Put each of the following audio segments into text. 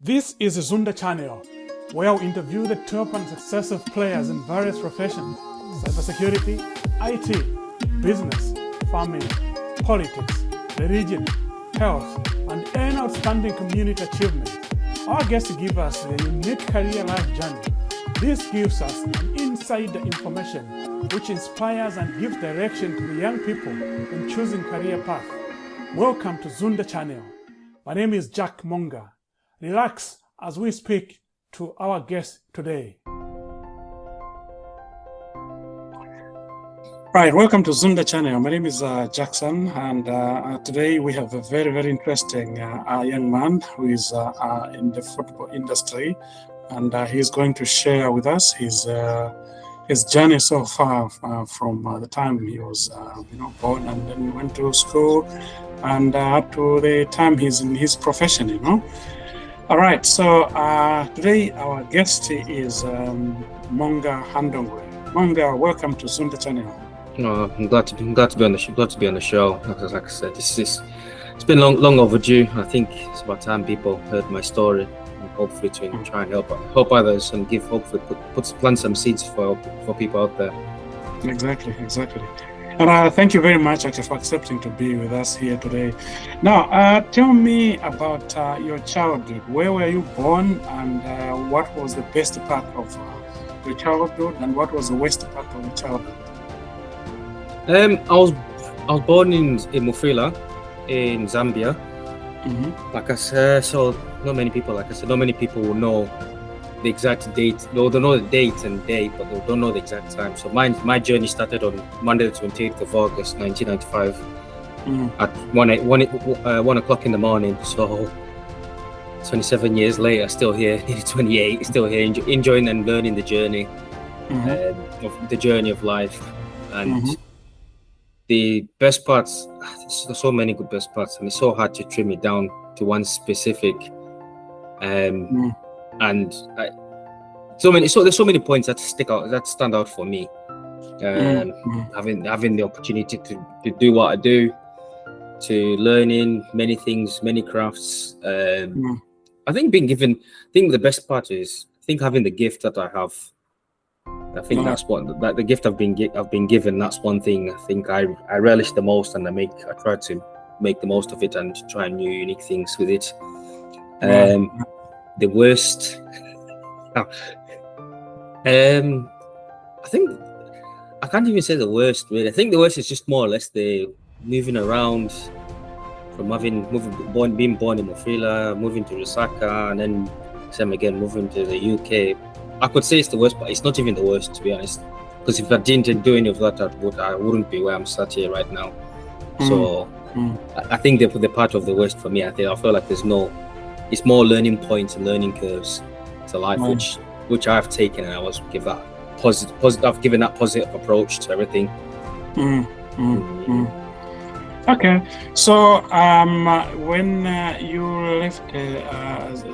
This is the Zunda channel, where we interview the top and successful players in various professions: cybersecurity, IT, business, farming, politics, religion, health, and any outstanding community achievement. Our guests give us a unique career life journey. This gives us an insider information which inspires and gives direction to the young people in choosing career path. Welcome to Zunda channel. My name is Jack Monga. Relax as we speak to our guest today. Right, welcome to Zunda channel. My name is Jackson, and today we have a very, very interesting young man who is in the football industry, and he's going to share with us his journey so far from the time he was born, and then went to school, and up to the time he's in his profession, All right, so today our guest is Monga Handongwe. Monga, welcome to Zunda channel. I'm glad to be on the show. Glad to be on the show. Like I said, it's been long overdue. I think it's about time people heard my story, and hopefully to try and help others and plant some seeds for people out there. Exactly. And thank you very much actually for accepting to be with us here today. Now, tell me about your childhood. Where were you born, and what was the best part of your childhood, and what was the worst part of your childhood? I was born in Mufila, in Zambia. Mm-hmm. Like I said, so not many people will know the exact date. They know the date and day, but they don't know the exact time. So my journey started on Monday the 28th of August 1995 at 1 o'clock in the morning. So 27 years later, still here, nearly 28, still here, enjoying and learning the journey, of the journey of life. And the best parts, there's so many good best parts, and it's so hard to trim it down to one specific. And there's so many points that stand out for me. Having the opportunity to do what I do, to learning many things, many crafts. I think the best part is having the gift that I have. I think that's the gift I've been given. That's one thing I think I relish the most, and I try to make the most of it and try new unique things with it. The worst, I think I can't even say the worst really. I think the worst is just more or less the moving around from being born in Mufila, moving to Lusaka, and then same again moving to the UK. I could say it's the worst, but it's not even the worst, to be honest. Because if I didn't do any of that, I wouldn't be where I'm sat here right now. So I think the part of the worst for me, I feel like it's more learning points and learning curves to life, which I've taken, and I was given that positive approach to everything. Okay, so when you left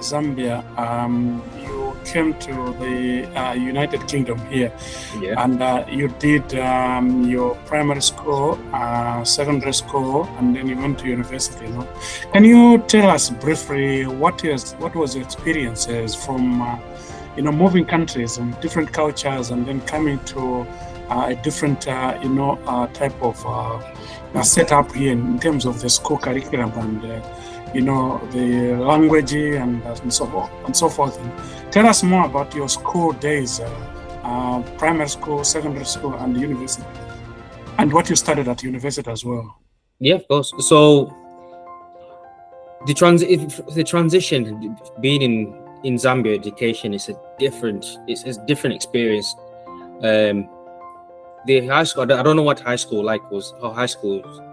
Zambia, you came to the United Kingdom here, and you did your primary school, secondary school, and then you went to university. Can you tell us briefly what was your experiences from moving countries and different cultures, and then coming to a different type of setup here in terms of the school curriculum and the language and so forth. Tell us more about your school days, primary school, secondary school, and university, and what you studied at university as well. Yeah, of course. So the transition being in Zambia education is a different experience. The high school, I don't know what high school was,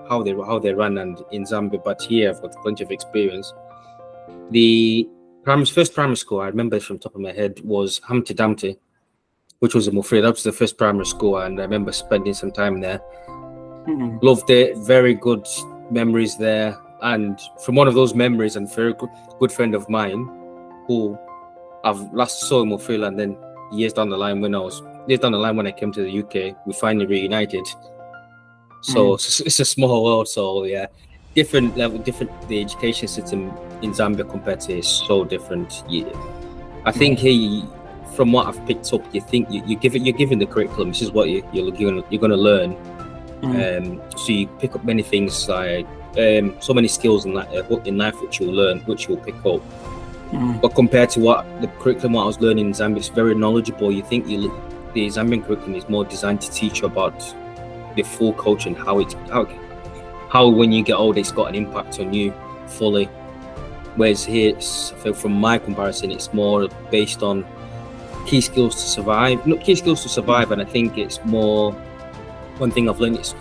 how they run and in Zambia, but here I've got plenty of experience. The first primary school I remember from the top of my head was Humpty Dumpty, which was in Mufri. That was the first primary school, and I remember spending some time there. Loved it, very good memories there. And from one of those memories, and very good friend of mine, who I've last saw in Mufri, and then years down the line when I came to the UK, we finally reunited. So it's a small world. So yeah, different level, different. The education system in Zambia compared to is so different. I think here, from what I've picked up, you think you're given the curriculum. This is what you're going to learn. So you pick up many things like so many skills in life which you'll learn, which you'll pick up. But compared to what the curriculum what I was learning in Zambia, it's very knowledgeable. You think the Zambian curriculum is more designed to teach you about the full culture and how when you get older it's got an impact on you fully. Whereas here, from my comparison, it's more based on key skills to survive. Not key skills to survive, and I think it's more. One thing I've learned is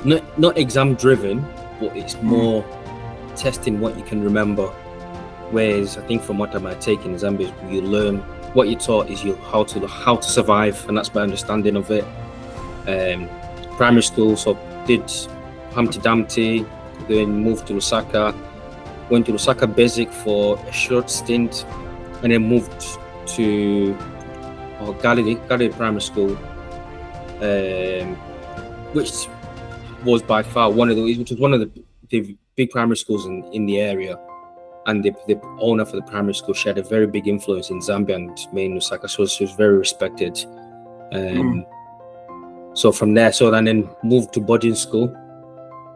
not exam driven, but it's more testing what you can remember. Whereas I think from what I might take in Zambia, you learn what you're taught is how to survive, and that's my understanding of it. Primary school, so did Humpty Dumpty, then moved to Lusaka. Went to Lusaka Basic for a short stint, and then moved to Galilee Primary School, which was by far one of the big primary schools in the area. And the owner for the primary school, she had a very big influence in Zambia and main Lusaka, so she was very respected. So from there, and then moved to boarding school,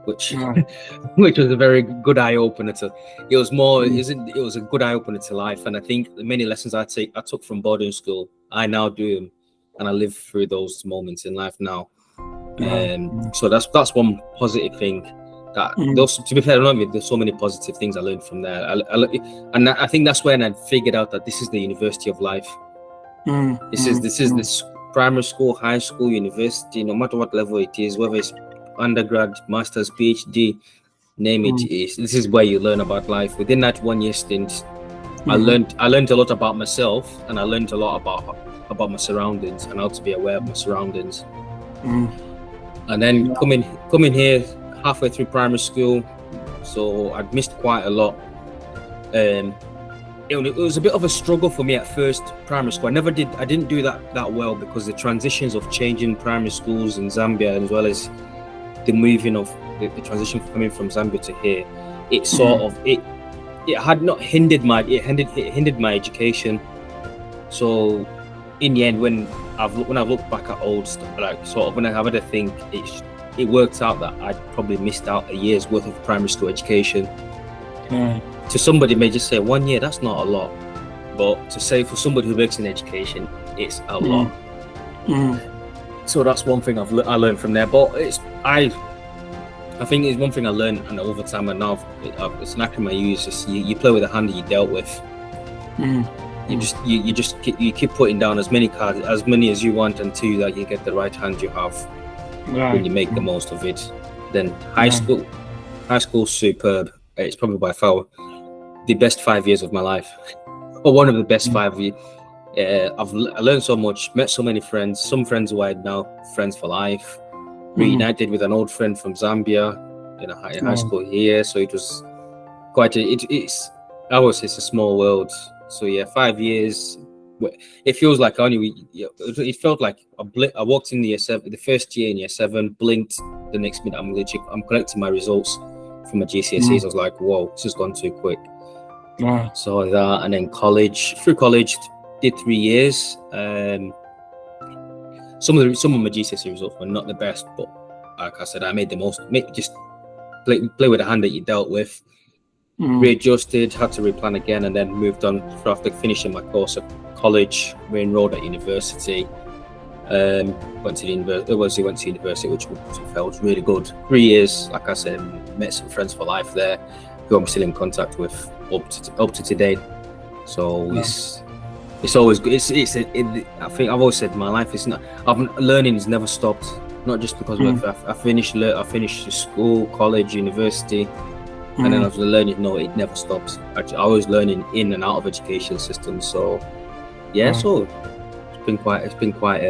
which was a very good eye opener to. It was a good eye opener to life, and I think the many lessons I took from boarding school, I now do them, and I live through those moments in life now. So that's one positive thing. To be fair, there's so many positive things I learned from there. And I think that's when I figured out that this is the university of life. This is this primary school, high school, university, no matter what level it is, whether it's undergrad, master's, PhD, name it. This is where you learn about life. Within that 1 year stint, I learned a lot about myself, and I learned a lot about my surroundings and how to be aware of my surroundings. And then coming here halfway through primary school, so I'd missed quite a lot. It was a bit of a struggle for me at first, primary school. I didn't do that well, because the transitions of changing primary schools in Zambia, as well as the moving of the transition coming from Zambia to here, it sort of it had not hindered my education. So in the end, when I've looked back at old stuff, like sort of when I have had to think, it worked out that I'd probably missed out a year's worth of primary school education. To somebody may just say 1 year, that's not a lot, but to say for somebody who works in education, it's a lot. So that's one thing I learned from there. But I think it's one thing I learned, and over time, and now it's an acronym I use. Is you play with the hand that you dealt with. You keep putting down as many cards, as many as you want, until that you get the right hand you have. When you make the most of it. Then high school, superb. It's probably by far the best 5 years of my life, or one of the best 5 years. I learned so much, met so many friends, some friends who I had now friends for life, reunited with an old friend from Zambia in high school here. So it was quite it's a small world. So 5 years. It feels like it felt like a blip. I walked in the first year in year 7, blinked, the next minute I'm collecting my results from my GCSEs. I was like, whoa, this has gone too quick. So that, and then through college, did 3 years. Some of my GCSE results were not the best, but like I said, I made the most. Just play with the hand that you dealt with. Readjusted, had to replan again, and then moved on after finishing my course at college. Re-enrolled at university. Went to university, which felt really good. 3 years, like I said, met some friends for life there, who I'm still in contact with up to today. So it's always good. I think I've always said my life is not. Learning has never stopped. Not just because I finished school, college, university. And then after learning, no, it never stops. I always learning in and out of education systems. So, so it's been quite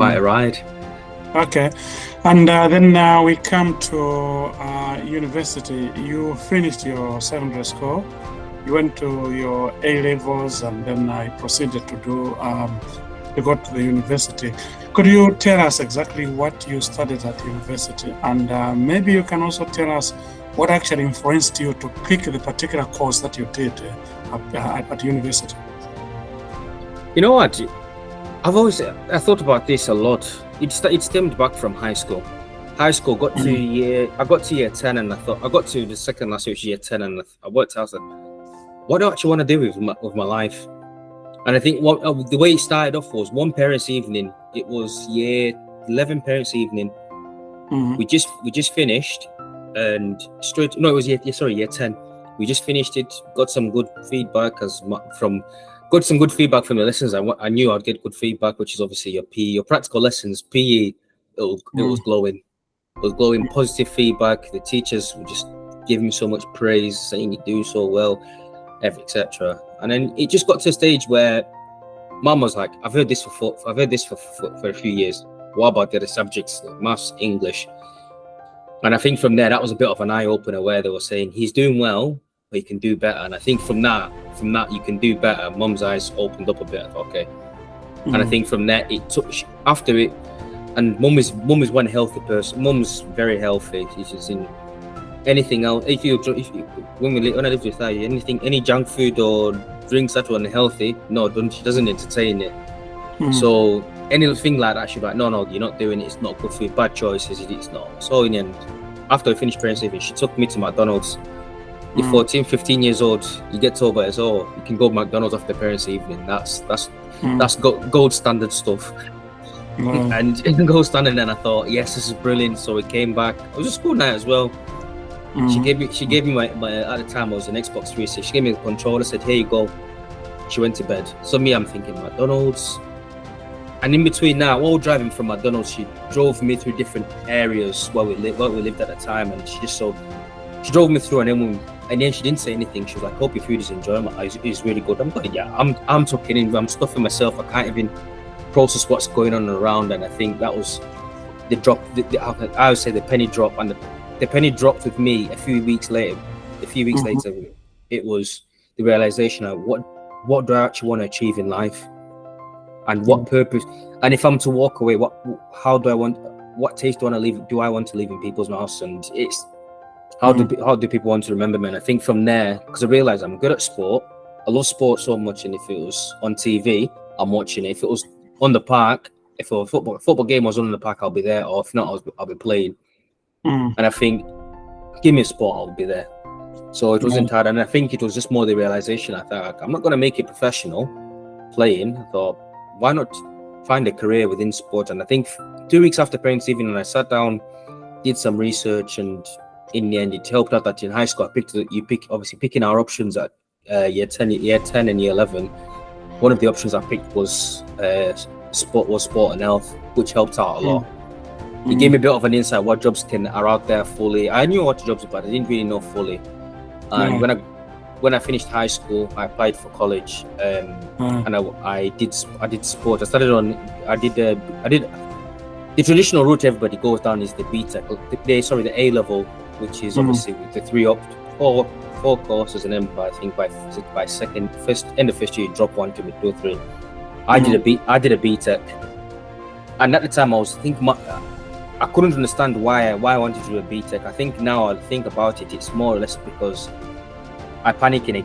a ride. Okay, and then we come to university. You finished your secondary school. You went to your A levels, and then I proceeded to do you got to the university. Could you tell us exactly what you studied at university? And maybe you can also tell us what actually influenced you to pick the particular course that you did at university. You know what? I thought about this a lot. It stemmed back from high school. High school I got to year 10, and I thought I got to the second last year, which is year 10, and I worked out. I said, what do I actually want to do with my life? And I think the way it started off was one parents' evening. It was year 11 parents' evening. We just finished, and it was year 10. We just finished it. Got some good feedback from the lessons. I knew I'd get good feedback, which is obviously your PE, your practical lessons. PE, it was glowing. It was glowing, positive feedback. The teachers would just give me so much praise, saying you do so well, etc. And then it just got to a stage where Mum was like, I've heard this for a few years. What about the other subjects, like maths, English? And I think from there, that was a bit of an eye opener, where they were saying he's doing well, but he can do better. And I think from that you can do better. Mum's eyes opened up a bit. I thought, okay. And I think from there, it took after it. And mum is one healthy person. Mum's very healthy. She's in anything else. When I lived with her, any junk food or drinks that were unhealthy, she doesn't entertain it. So anything like that, she'd be like, no, you're not doing it. It's not good for you. Bad choices. It's not. So in the end, after I finished parents' evening, she took me to McDonald's. You're 14, 15 years old. You get told by us, you can go to McDonald's after parents' evening. That's gold standard stuff. And in gold standard, then I thought, yes, this is brilliant. So we came back. It was a school night as well. She gave me my at the time I was an Xbox 360. She gave me the controller, said, here you go. She went to bed. So me, I'm thinking McDonald's. And in between now, while driving from McDonald's, she drove me through different areas where we lived at the time, and she drove me through, and then she didn't say anything. She was like, hope your food is enjoyable. It's really good. I'm going, yeah, I'm tucking in, I'm stuffing myself. I can't even process what's going on around. And I think that was the drop. I would say the penny drop, and the penny dropped with me a few weeks later. It was the realization of what do I actually want to achieve in life, and what purpose. And if I'm to walk away, what taste do I want to leave in people's mouths? And it's how do people want to remember me? And I think from there, because I realized I'm good at sport. I love sport so much, and if it was on TV, I'm watching it. If it was on the park, if a football game was on the park, I'll be there. Or if not, I'll be playing. And I think, give me a sport, I'll be there. So it wasn't hard, and I think it was just more the realization. I thought, I'm not going to make it professional playing. I thought, why not find a career within sport? And I think 2 weeks after parents' evening, I sat down, did some research, and in the end, it helped out that in high school, picking our options at year 10 and year 11. One of the options I picked was sport and health, which helped out a lot. It gave me a bit of an insight what jobs are out there fully. I knew what jobs, but I didn't really know fully. And when I finished high school, I applied for college, and I did sport. I did the traditional route everybody goes down is the BTEC, the A level, which is obviously with the four courses, and then by end of first year you drop one to 2 or 3. I did a BTEC, and at the time I was thinking, I couldn't understand why I wanted to do a BTEC. I think now I think about it, it's more or less because I panic in it.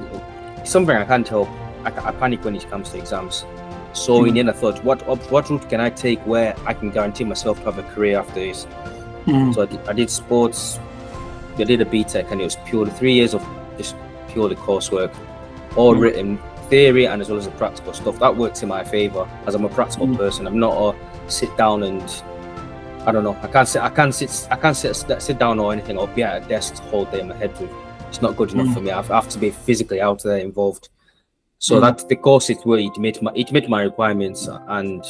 It's something I can't help. I panic when it comes to exams. So in the end, I thought, what route can I take where I can guarantee myself to have a career after this? So I did sports. I did a BTEC, and it was purely 3 years of just purely coursework, all written theory and as well as the practical stuff. That works in my favor, as I'm a practical person. I'm not a sit down and I don't know. I can't sit down or anything, or be at a desk the whole day. My head, it's not good enough for me. I have to be physically out there involved. So that the course it met my requirements, and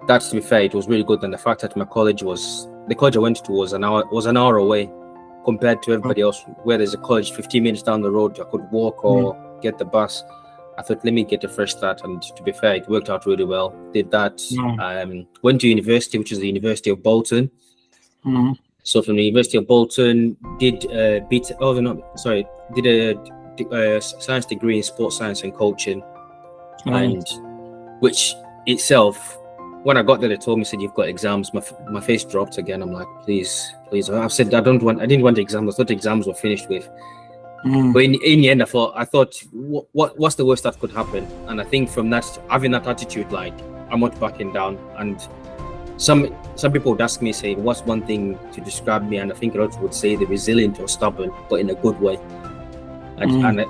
that, to be fair, it was really good. And the fact that the college I went to was an hour away compared to everybody else, where there's a college 15 minutes down the road. I could walk or get the bus. I thought, let me get a fresh start, and to be fair, it worked out really well. Did that. Went to university, which is the University of Bolton. So from the University of Bolton, did a science degree in sports science and coaching, and which itself, when I got there, they told me, said, you've got exams. My face dropped again. I'm like, please. I've said, I didn't want the exams. I thought the exams were finished with. But in the end, I thought, what's the worst that could happen? And I think from that, having that attitude, like, I'm not backing down. And some people would ask me, say, what's one thing to describe me? And I think a lot would say the resilient or stubborn, but in a good way. And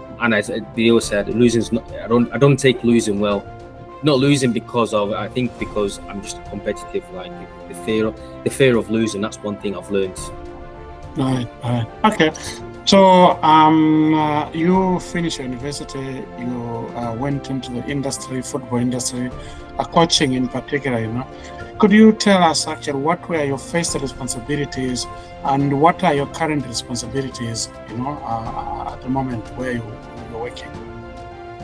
they always said, losing's not. I don't take losing well. Not losing because of, I think because I'm just competitive. Like the fear of losing. That's one thing I've learned. Right. Okay. So you finished university. You went into the industry, football industry, coaching in particular. You know, could you tell us actually what were your first responsibilities and what are your current responsibilities? You know, at the moment where you're working.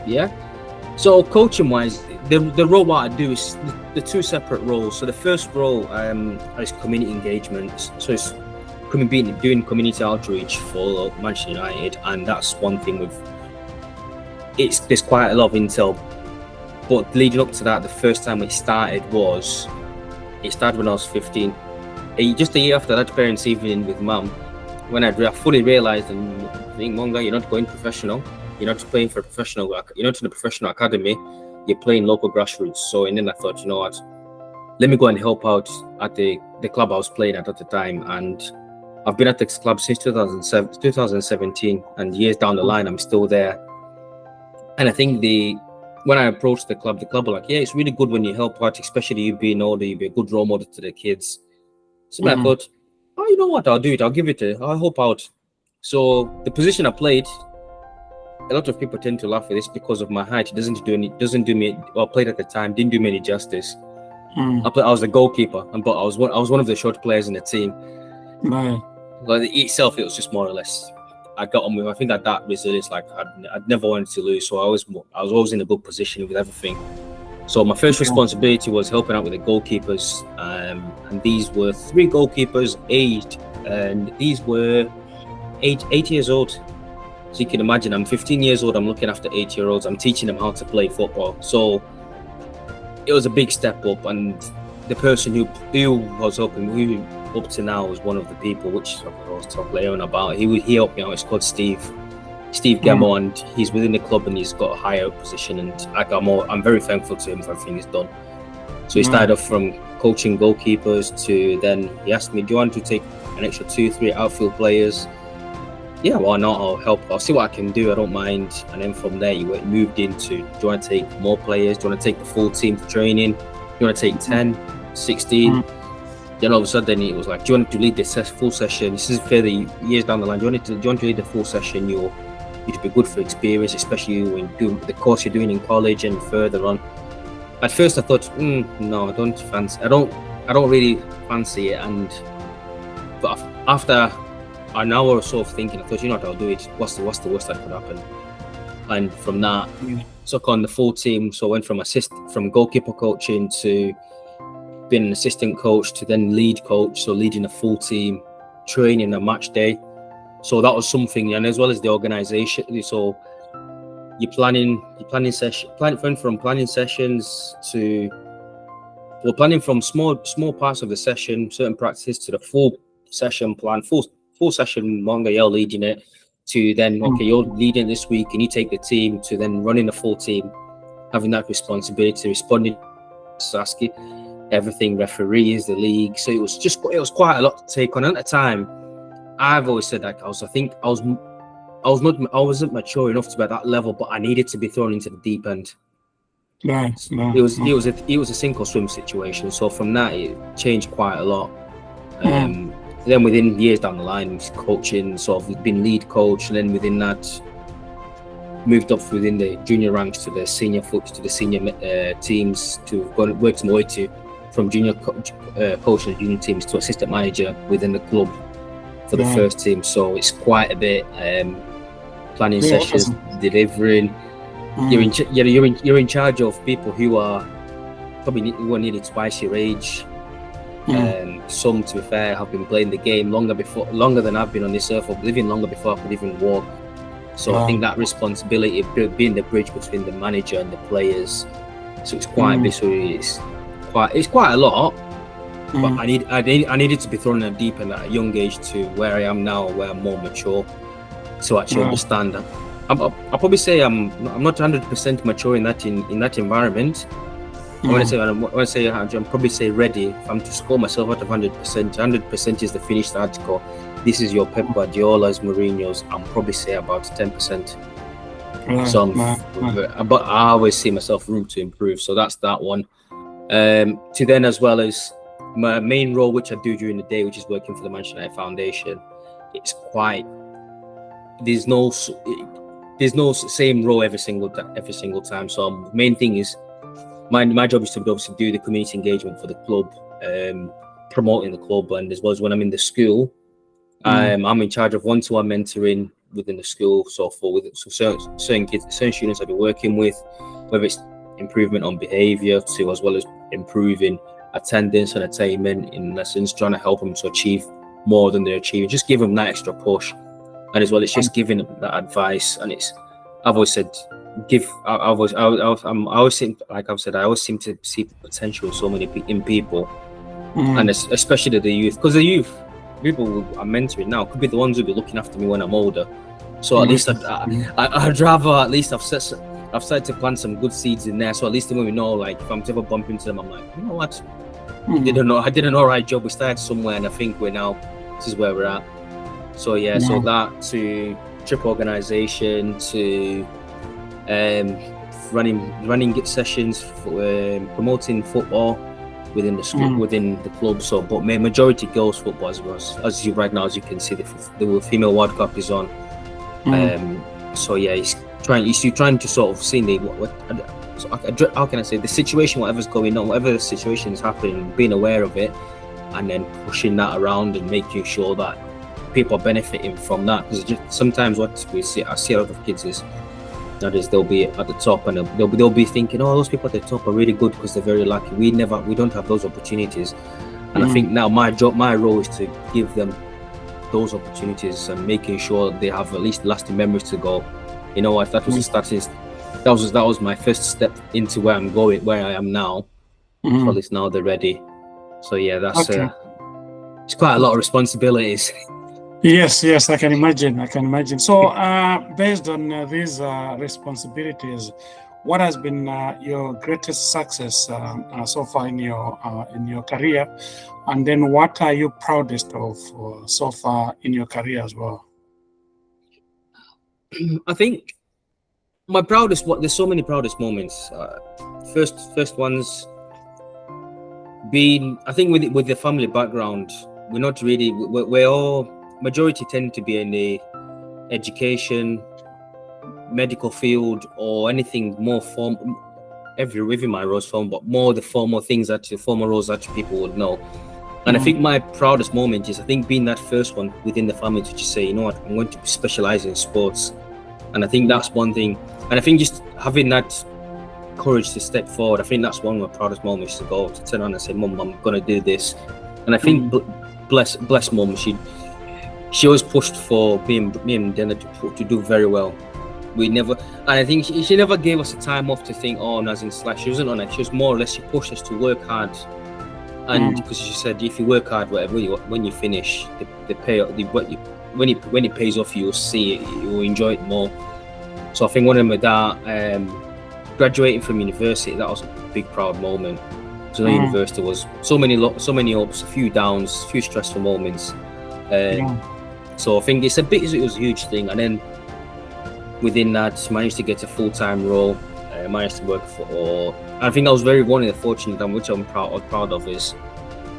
Yeah. So coaching wise, the role what I do is the two separate roles. So the first role is community engagement. So it's doing community outreach for Manchester United, and that's one thing there's quite a lot of intel. But leading up to that, the first time it started when I was 15. Just a year after that parents' evening with mum, when I fully realised, and being Monga, you're not going professional. You're not playing for a professional. You're not in a professional academy. You're playing local grassroots. So, and then I thought, you know what? Let me go and help out at the club I was playing at the time. And I've been at this club since 2017, and years down the line, I'm still there. And I think when I approached the club were like, yeah, it's really good when you help out, especially you being older, you be a good role model to the kids. So I thought, oh, you know what? I'll do it. I'll help out. So the position I played, a lot of people tend to laugh at this because of my height. It doesn't do me. Well, I played at the time, didn't do me any justice. I was the goalkeeper, but I was one of the short players in the team. Right. But itself, it was just more or less. I got on with. I think that resilience, like I'd never wanted to lose, so I was always in a good position with everything. So my first responsibility was helping out with the goalkeepers, and these were 3 goalkeepers aged, and these were 8 years old. So you can imagine, I'm 15 years old, I'm looking after 8-year-olds, I'm teaching them how to play football. So it was a big step up, and the person who was helping me up to now was one of the people, which I was talking later on about. He helped me out. It's called Steve Gamo, and he's within the club and he's got a higher position, and I'm very thankful to him for everything he's done. So he started off from coaching goalkeepers to then he asked me, do you want to take an extra 2-3 outfield players? Yeah, why not? I'll help. I'll see what I can do. I don't mind. And then from there, he moved into, do you want to take more players? Do you want to take the full team to training? Do you want to take 10, 16? Then all of a sudden, it was like, do you want to lead the full session? This is further years down the line. Do you want to lead the full session? You'd be good for experience, especially when you do the course you're doing in college and further on. At first, I thought, no, I don't really fancy it. But after an hour or so of thinking, I thought, you know what, I'll do it. What's the worst that could happen? And from that, took on the full team. So I went from goalkeeper coaching to being an assistant coach to then lead coach. So leading a full team, training a match day. So that was something, and as well as the organization. So you're planning sessions to, we're planning from small parts of the session, certain practices, to the full session plan, full session, Monga, you're leading it, to then, okay, you're leading this week and you take the team, to then running the full team, having that responsibility, responding to asking everything, referees, the league. So it was quite a lot to take on. At the time, I've always said that I wasn't mature enough to be at that level, but I needed to be thrown into the deep end. Nice. It was a sink or swim situation. So from that, it changed quite a lot. Then within years down the line, coaching, sort of been lead coach, and then within that, moved up within the junior ranks to the senior teams, to work my way to from junior coach to junior teams to assistant manager within the club for the first team. So it's quite a bit planning sessions, delivering. You're in charge of people who are probably nearly twice your age. Some, to be fair, have been playing the game longer than I've been on this earth, or living longer before I could even walk. So I think that responsibility of being the bridge between the manager and the players So it's quite big. So it's quite a lot. But I needed to be thrown in deep end at a young age to where I am now, where I'm more mature, to actually understand that. I'll probably say I'm not 100% mature in that environment. I want to say I'm probably say ready. If I'm to score myself out of 100%, 100% is the finished article. This is your Pep Guardiola's, Mourinho's. I'm probably say about 10%. But I always see myself room to improve. So that's that one. To then, as well as my main role, which I do during the day, which is working for the Manchester United Foundation. It's quite. There's no same role every single time. So main thing is my job is to obviously do the community engagement for the club, promoting the club, and as well as when I'm in the school, I'm in charge of one-to-one mentoring within the school. So certain kids, certain students I've been working with, whether it's improvement on behaviour to as well as improving attendance and attainment in lessons, trying to help them to achieve more than they're achieving, just give them that extra push. And as well, it's just giving them that advice. And I've always said, I always seem to see potential so many in people, and especially the youth, because the youth people who I'm mentoring now could be the ones who'll be looking after me when I'm older. So at least I'd rather at least I've started to plant some good seeds in there. So at least when we know, like, if I'm to ever bump into them, I'm like, you know what, I did an alright job. We started somewhere, and I think this is where we're at. So so that to trip organization to running sessions for promoting football within the school, within the club. So, but my majority girls football as you right now, as you can see, the female World Cup is on. So he's trying to sort of see how can I say, the situation, whatever's going on, whatever the situation is happening, being aware of it, and then pushing that around and making sure that people are benefiting from that. Because sometimes what I see a lot of kids is they'll be at the top and they'll be thinking, oh, those people at the top are really good because they're very lucky. We don't have those opportunities. And I think now my role is to give them those opportunities and making sure they have at least lasting memories to go, you know what, that was my first step into where I'm going, where I am now. So at least now they're ready. So that's it's quite a lot of responsibilities. Yes, I can imagine. So based on these responsibilities, what has been your greatest success so far in your career, and then what are you proudest of so far in your career as well? I think there's so many proudest moments. First ones being, I think with the family background, we're all majority tend to be in the education, medical field, or anything more within my roles form, but more the formal things that the formal roles that people would know. And I think my proudest moment is, I think, being that first one within the family to just say, you know what, I'm going to specialize in sports. And I think that's one thing. And I think just having that courage to step forward, I think that's one of my proudest moments, to turn around and say, Mum, I'm going to do this. And I think bless Mum, she always pushed for me and Dana to do very well. And I think she never gave us a time off to think, oh, nothing slack. She wasn't on it. She was more or less, she pushed us to work hard. And because she said, if you work hard, when you finish, the pay, when it pays off, you'll see it, you'll enjoy it more. So I think one of them with that, graduating from university, that was a big proud moment. So university was so many ups, a few downs, a few stressful moments. So I think it was a huge thing. And then within that, managed to get a full-time role. Managed to work for. I think I was one of the fortunate, which I'm proud of, is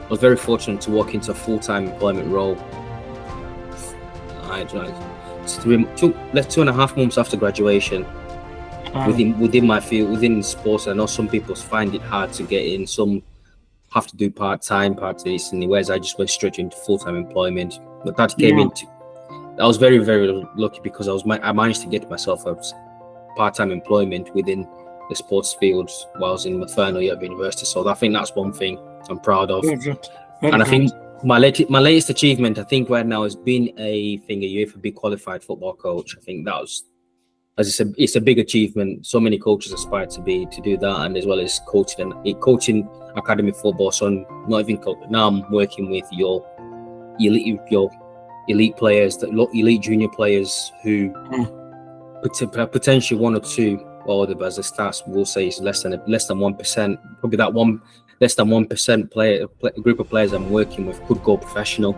I was very fortunate to walk into a full-time employment role. I joined 2.5 months after graduation. Within my field, within sports. I know some people find it hard to get in. Some have to do part-time, whereas I just went straight into full-time employment. But that came into. I was very, very lucky because I managed to get myself a part-time employment within the sports field while I was in my final year of university. So I think that's one thing I'm proud of. I think my latest achievement, I think right now, has been a UEFA qualified football coach. I think that was as it's a big achievement. So many coaches aspire to do that, and as well as coaching academy football. So not even now I'm working with your elite players, elite junior players who potentially one or two, or as the stats will say, is less than 1%. Probably that less than 1% group of players I'm working with could go professional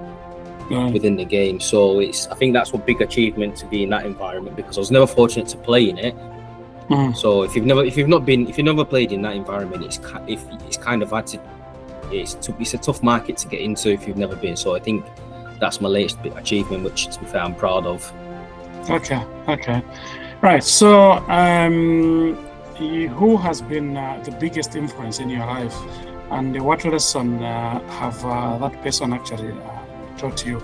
within the game. So I think that's a big achievement to be in that environment, because I was never fortunate to play in it. So if you've never played in that environment, it's kind of hard to. It's a tough market to get into if you've never been. So I think that's my latest achievement, which, to be fair, I'm proud of. Okay. Right. So, who has been the biggest influence in your life, and what lesson have that person actually taught you?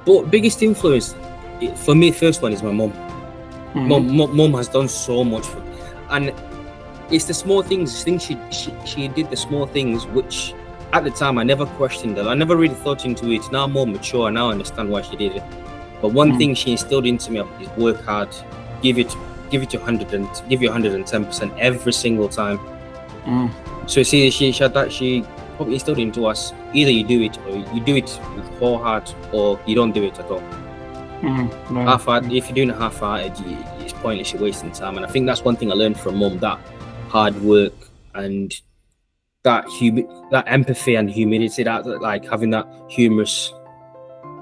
But biggest influence for me, first one is my mom. Mom has done so much for me, and it's the small things. She did the small things which, at the time, I never questioned her. I never really thought into it. Now I'm more mature. Now I understand why she did it. But one thing she instilled into me is work hard, give it your 110% every single time. So see, she had that. She probably instilled into us: either you do it, or you do it with whole heart, or you don't do it at all. Half-hearted. If you're doing it half-hearted, it's pointless. You're wasting time. And I think that's one thing I learned from mum: that hard work and that empathy and humility, that like having that humorous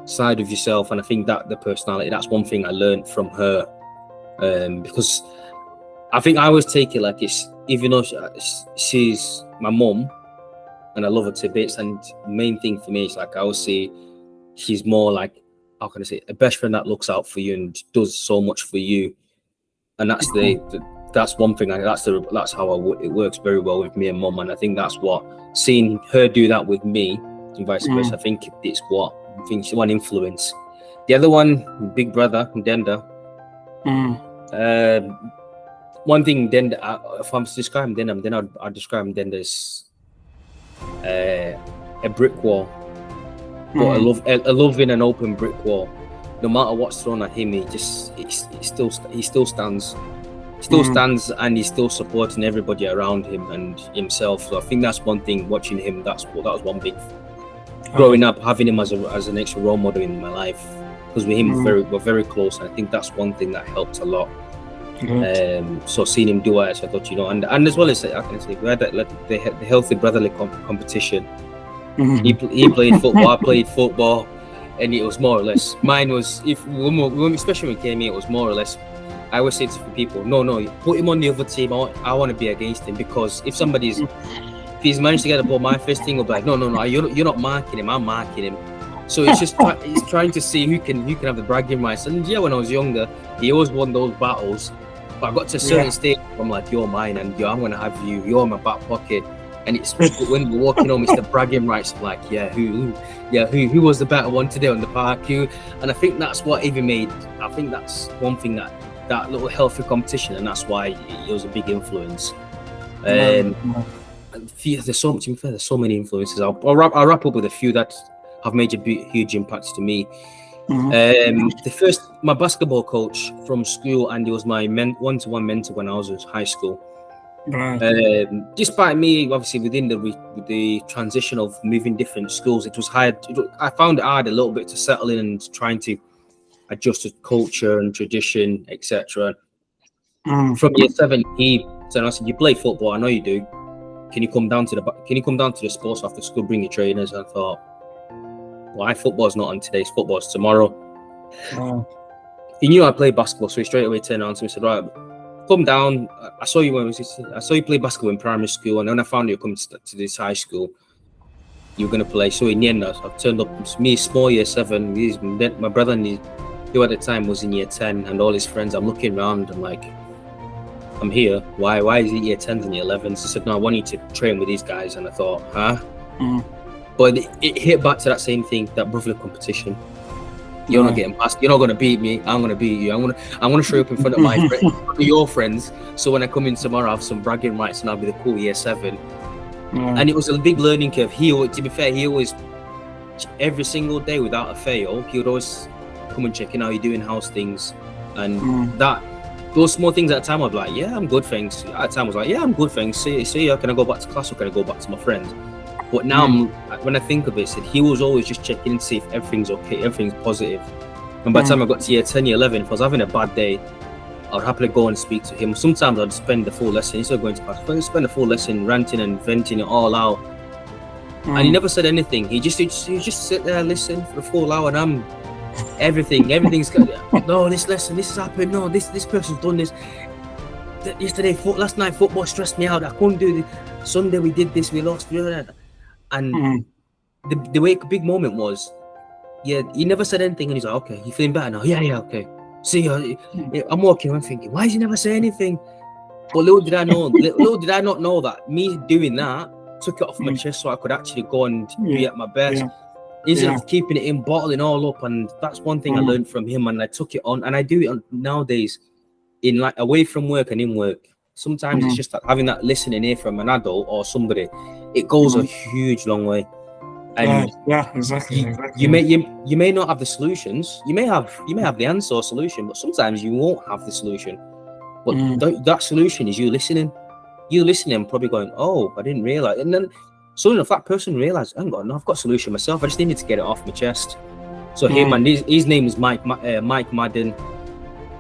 side of yourself. And I think that the personality, that's one thing I learned from her, because I think I always take it like it's, even though she's my mum and I love her to bits, and the main thing for me is like I always say she's more like, how can I say, a best friend that looks out for you and does so much for you. And that's that's one thing. That's how it works very well with me and mum. And I think that's what, seeing her do that with me and vice versa, I think it's one influence. The other one, big brother, Denda. One thing, Denda, if I'm describing Denda, then I'll describe Denda as a brick wall. But I love in an open brick wall. No matter what's thrown at him, he still stands. Still stands, and he's still supporting everybody around him and himself. So I think that's one thing. Watching him, that was one big. Growing up, having him as an extra role model in my life, because with him we're very close, and I think that's one thing that helped a lot. So seeing him do it, I thought, and as well as I can say, we had the healthy brotherly competition. He played football, I played football, and it was more or less. Mine was, especially when he came here, it was more or less. I always say to people, no, put him on the other team. I want to be against him, because if he's managed to get the ball, my first thing will be like, no, you're not marking him, I'm marking him. So it's just he's trying to see who can have the bragging rights. And yeah, when I was younger, he always won those battles. But I got to a certain stage, I'm like, you're mine, and I'm gonna have you. You're in my back pocket. And it's when we're walking home, it's the bragging rights of like, who was the better one today on the park? And I think that's what even made. I think that's one thing that little healthy competition, and that's why it was a big influence. There's so many influences. I'll wrap up with a few that have made a huge impact to me. My basketball coach from school, and he was my one-to-one mentor when I was in high school. Despite me, obviously, within the transition of moving different schools, it was hard. I found it hard a little bit to settle in and trying to adjust to culture and tradition, etc. From year 7, he said, "I said, you play football, I know you do. Can you come down to the sports after school? Bring your trainers." And I thought, why football's not on today's football, it's tomorrow. He knew I played basketball, so he straight away turned around to me and said, "Right, come down. I saw you play basketball in primary school, and then I found you coming to this high school. You were going to play." So in the end, I turned up. It's me, small year 7. My brother, who at the time was in year 10, and all his friends. I'm looking around and like, I'm here. Why is it year 10s and year 11s? He said, "No, I want you to train with these guys." And I thought, huh? But it hit back to that same thing, that brotherly competition. You're not getting past. You're not going to beat me. I'm going to beat you. I'm going to show up in front of my your friends. So when I come in tomorrow, I have some bragging rights, and I'll be the cool year 7. And it was a big learning curve. To be fair, he always, every single day without a fail, he would always come and check in, how you doing, how's things, and that those small things at the time I'd be like, yeah, I'm good, thanks. At the time I was like, yeah, I'm good, thanks. See ya. Can I go back to class or can I go back to my friend? But now when I think of it, he was always just checking in to see if everything's okay, everything's positive. And by the time I got to year 10, year 11, if I was having a bad day, I would happily go and speak to him. Sometimes I'd spend the full lesson, instead of going to class, I'd spend the full lesson ranting and venting it all out. And he never said anything. He just sit there, listen for the full hour, and everything's no, this lesson, this has happened, no, this person's done this. Yesterday, last night, football stressed me out. I couldn't do this. Sunday we did this, we lost. And the big moment was, yeah, he never said anything, and he's like, okay, you feeling better now? Yeah, okay. See, I'm walking around thinking, why does he never say anything? But little did I not know that me doing that took it off my chest, so I could actually go and be at my best. Instead of keeping it in, bottling all up. And that's one thing I learned from him, and I took it on, and I do it nowadays, in like away from work and in work. Sometimes it's just like having that listening ear from an adult or somebody. It goes a huge long way. And exactly. You may not have the solutions. You may have the answer or solution, but sometimes you won't have the solution. But that solution is you listening. You listening, probably going, oh, I didn't realize. And then suddenly if that person realized, I've got a solution myself. I just needed to get it off my chest. So him, and his name is Mike Madden.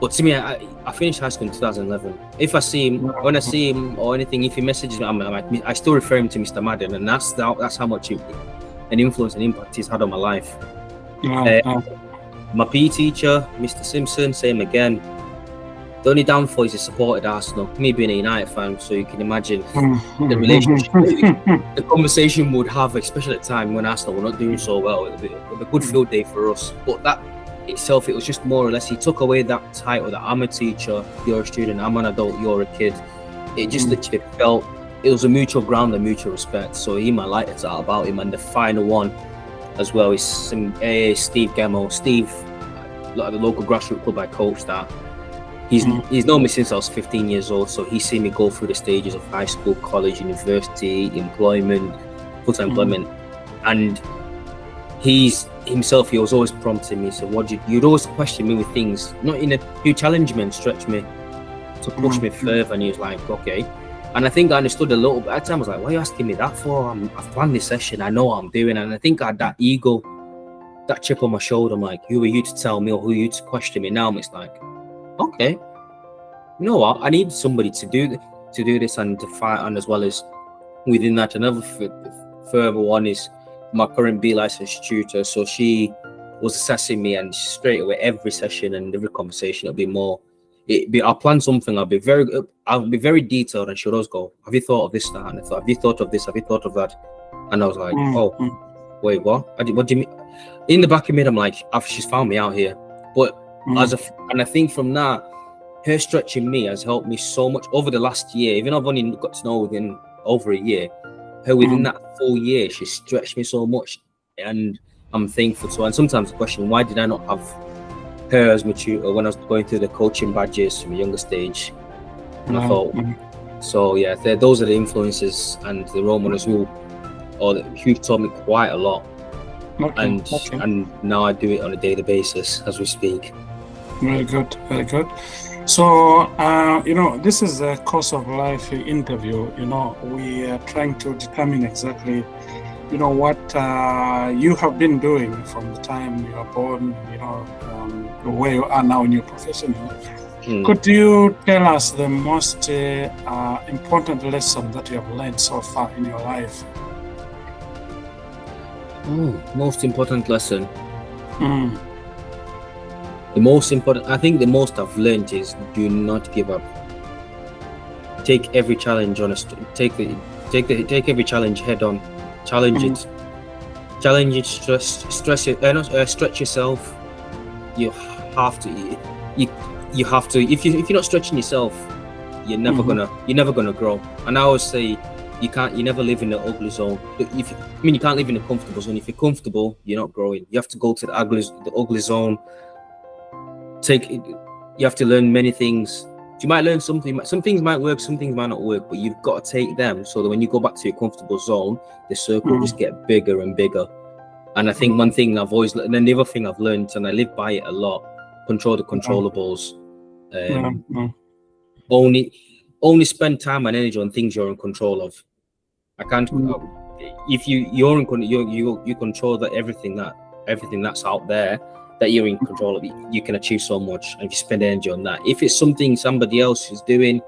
But to me, I finished high school in 2011. If I see him, when I see him or anything, if he messages me, I still refer him to Mr. Madden, and that's how much an influence and impact he's had on my life. My PE teacher, Mr. Simpson, same again. The only downfall is he supported Arsenal. Me being a United fan, so you can imagine the relationship, the conversation would have, especially at the time when Arsenal were not doing so well. It would be a good field day for us. But that itself, it was just more or less, he took away that title that I'm a teacher, you're a student, I'm an adult, you're a kid. It just literally felt, it was a mutual ground and mutual respect. So he might like it's all about him. And the final one as well is Steve Gemmell. Steve, like the local grassroots club I coached at, he's known me since I was 15 years old. So he's seen me go through the stages of high school, college, university, employment, full-time employment. And he was always prompting me. So you'd always question me with things, you challenge me and stretch me to push me further. And he was like, okay. And I think I understood a little bit. At the time I was like, what are you asking me that for? I've planned this session, I know what I'm doing. And I think I had that ego, that chip on my shoulder. I'm like, who are you to tell me, or who are you to question me? Now it's like, okay, you know what? I need somebody to do this and to fight on, as well as within that. Another further one is my current B license tutor. So she was assessing me, and straight away every session and every conversation I'll plan something. I'll be very detailed, and she'll always go, have you thought of this, that? And I thought, have you thought of this? Have you thought of that? And I was like, wait, what? What do you mean? In the back of me, I'm like, she's found me out here. But and I think from that, her stretching me has helped me so much over the last year. Even though I've only got to know within over a year, her within that full year, she stretched me so much, and I'm thankful to her. And sometimes the question, why did I not have her as my tutor when I was going through the coaching badges from a younger stage? And I thought, so yeah, those are the influences and the role models who taught me quite a lot. And now I do it on a daily basis as we speak. Very good. So this is a course of life interview. We are trying to determine exactly what you have been doing from the time you were born, where you are now in your profession. Could you tell us the most important lesson that you have learned so far in your life? Most important lesson. The most I've learned is do not give up. Take every challenge take every challenge head on. Challenge it. Stretch yourself. You have to. If you're not stretching yourself, you're never gonna grow. And I always say, you never live in the ugly zone. You can't live in a comfortable zone. If you're comfortable, you're not growing. You have to go to the ugly zone. You have to learn many things. You might learn something. Some things might work, some things might not work, but you've got to take them so that when you go back to your comfortable zone, the circle will just get bigger and bigger. And I think one thing I've always, and the other thing I've learned, and I live by it a lot, control the controllables. Only spend time and energy on things you're in control of. I can't. If you're in you control that everything that's out there that you're in control of, you can achieve so much. And if you spend energy on that, if it's something somebody else is doing,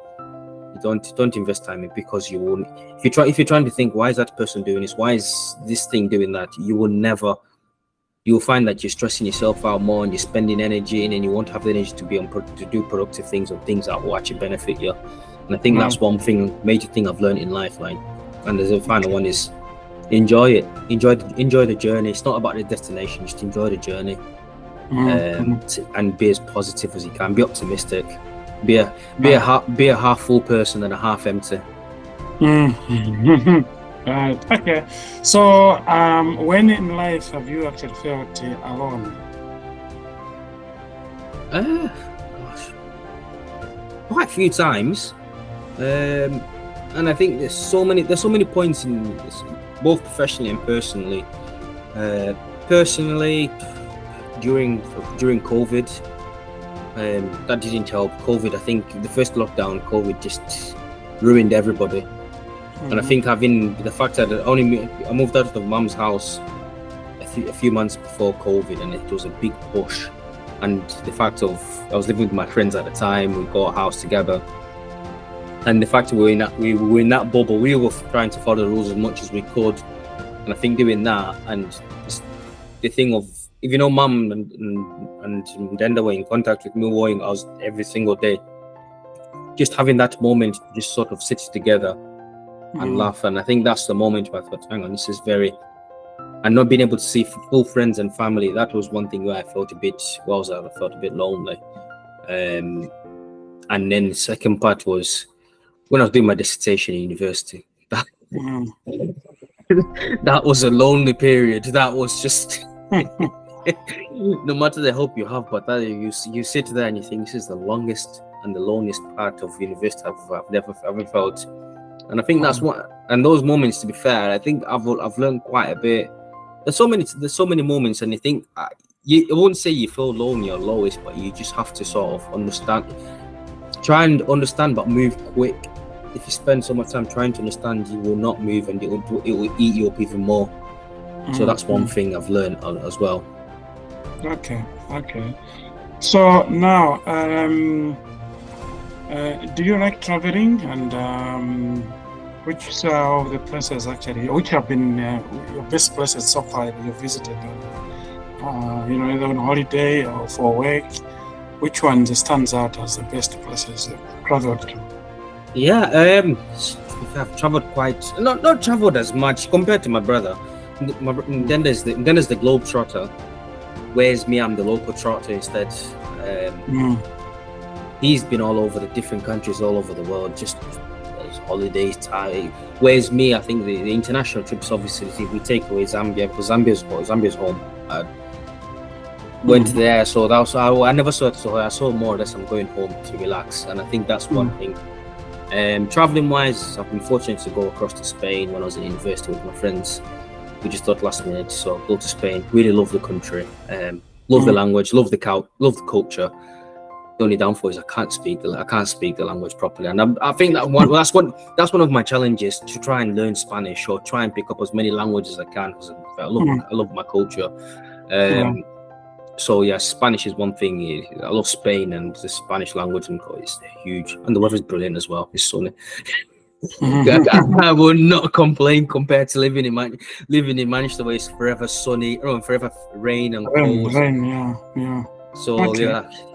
you don't invest time in, because you won't. If you're trying to think, why is that person doing this? Why is this thing doing that? You'll find that you're stressing yourself out more, and you're spending energy, and then you won't have the energy to do productive things, or things that will actually benefit you. And I think that's one major thing I've learned in life. And the final one is enjoy it. Enjoy the journey. It's not about the destination. Just enjoy the journey, and be as positive as you can. Be optimistic. Be a half full person and a half empty. Right. Okay. So, when in life have you actually felt alone? Quite a few times, and I think there's so many points in this, both professionally and personally. Personally, during COVID, that didn't help. COVID, I think the first lockdown, COVID just ruined everybody. And I think having the fact that I moved out of mum's house a few months before COVID, and it was a big push. And the fact of I was living with my friends at the time, we got a house together, and the fact that we were in that bubble, we were trying to follow the rules as much as we could. And I think doing that, and the thing of, if you know, mum and Denda were in contact with me, I was every single day. Just having that moment, just sort of sit together and laugh. And I think that's the moment where I thought, hang on, this is very, and not being able to see full friends and family, that was one thing where I felt a bit lonely. And then the second part was when I was doing my dissertation in university. That was a lonely period. That was just no matter the hope you have, but that you sit there and you think, this is the longest and the loneliest part of university I've ever felt. And I think that's what, and those moments, to be fair, I think I've learned quite a bit. There's so many moments, and you think, I won't say you feel lonely or lowest, but you just have to sort of try and understand, but move quick. If you spend so much time trying to understand, you will not move, and it will eat you up even more. So that's one thing I've learned as well. Okay. So now, do you like traveling, and which of the places actually, which have been your best places so far you visited? Either on holiday or for work, which one stands out as the best places you've traveled to? Yeah, I've traveled not traveled as much compared to my brother. Then there's the Globetrotter, whereas me, I'm the local trotter instead. He's been all over the different countries all over the world, just holidays time. Whereas me, I think the international trips, obviously, if we take away Zambia, because Zambia's home, I went there, so that was, I never saw it, so I saw more or less I'm going home to relax. And I think that's one thing. Traveling wise, I've been fortunate to go across to Spain when I was in university with my friends. We just thought last minute, so go to Spain. Really love the country, love the language, love the culture. The only downfall is I can't speak the language properly, and I think that's one of my challenges, to try and learn Spanish or try and pick up as many languages as I can, because I love my culture. So yeah, Spanish is one thing. I love Spain, and the Spanish language is huge, and the weather's brilliant as well. It's sunny. I would not complain compared to living in Manchester, where it's forever sunny, forever rain and cold. Yeah.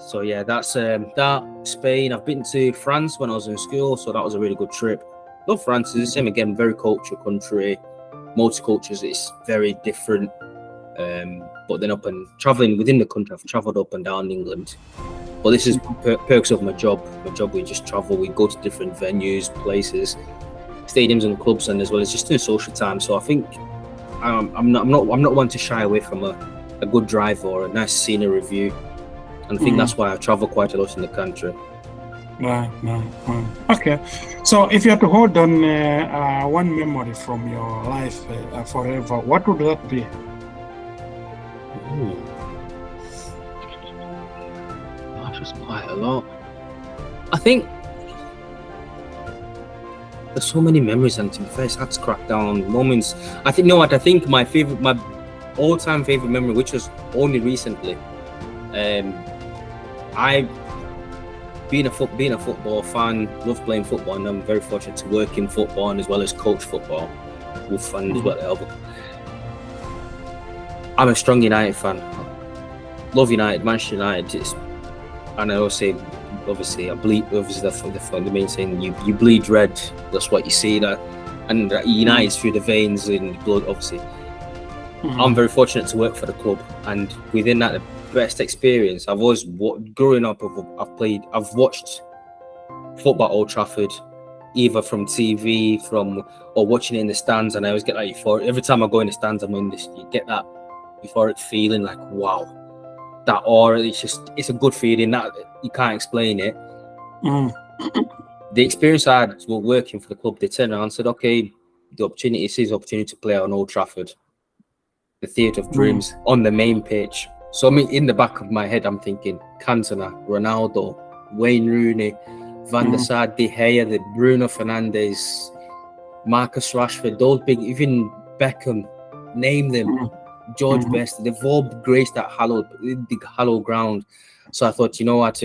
So yeah, that's that Spain. I've been to France when I was in school, so that was a really good trip. Love France. It's the same again, very cultural country, multicultures. It's very different. But then up and traveling within the country, I've traveled up and down England. But this is perks of my job. We just travel. We go to different venues, places, stadiums and clubs, and as well as just doing social time. So I think I'm not one to shy away from a good drive or a nice scenery view. And I think that's why I travel quite a lot in the country. Right. Okay. So if you had to hold on one memory from your life forever, what would that be? Gosh, that's quite a lot. I think there's so many memories, and to be fair, it's hard to crack down moments. I think, you know what? I think my all-time favorite memory, which was only recently, I being a football fan, love playing football, and I'm very fortunate to work in football and as well as coach football with fans as well. I'm a strong United fan. Love United, Manchester United. And I always say, obviously, I bleed. Obviously, the main thing. You bleed red. That's what you see. That, and United through the veins and blood. Obviously, I'm very fortunate to work for the club, and within that, the best experience. I've always growing up. I've watched football at Old Trafford, either from TV, or watching it in the stands, and I always get that euphoric. Every time I go in the stands, I'm in this. You get that euphoric feeling, like wow, that aura. It's a good feeling that you can't explain it. The experience I had while working for the club, they turned around and said, "Okay, the opportunity to play on Old Trafford, the Theatre of Dreams, on the main pitch." So I mean, in the back of my head, I'm thinking Cantona, Ronaldo, Wayne Rooney, Van der Sar, De Gea, the Bruno Fernandes, Marcus Rashford, those big, even Beckham, name them, George Best, they've all graced that hallowed ground. So I thought, you know what,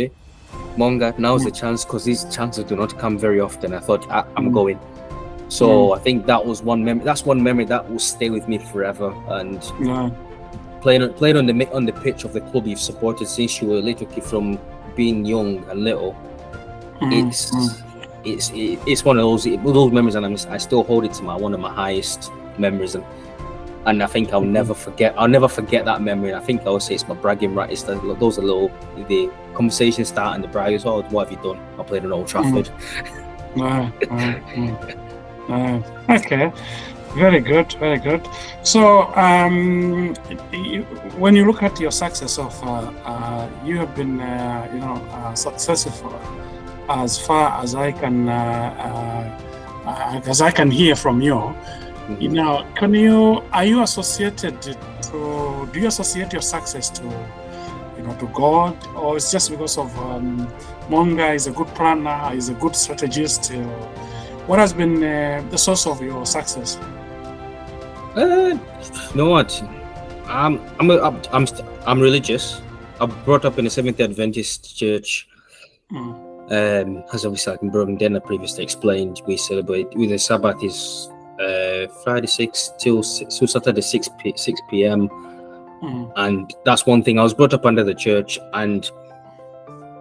Monga, now's the chance, because these chances do not come very often. I thought, I'm going. So I think that was one memory. That's one memory that will stay with me forever. And playing on the pitch of the club you've supported since you were a little kid, from being young and little, it's one of those memories, and I still hold it to one of my highest memories, and I think I'll never forget that memory. And I think I would say it's my bragging right. It's those are the conversations start and the brag as well. What have you done? I played on Old Trafford. Okay, very good. So when you look at your success so far, you have been successful as far as I can hear from you. You know, do you associate your success to God, or it's just because of Monga is a good planner, is a good strategist? What has been the source of your success? You know what? I'm religious. I'm brought up in a Seventh-day Adventist church. As obviously like Brother previously explained, we celebrate with the Sabbath is Friday 6 till Saturday 6 p.m. And that's one thing. I was brought up under the church, and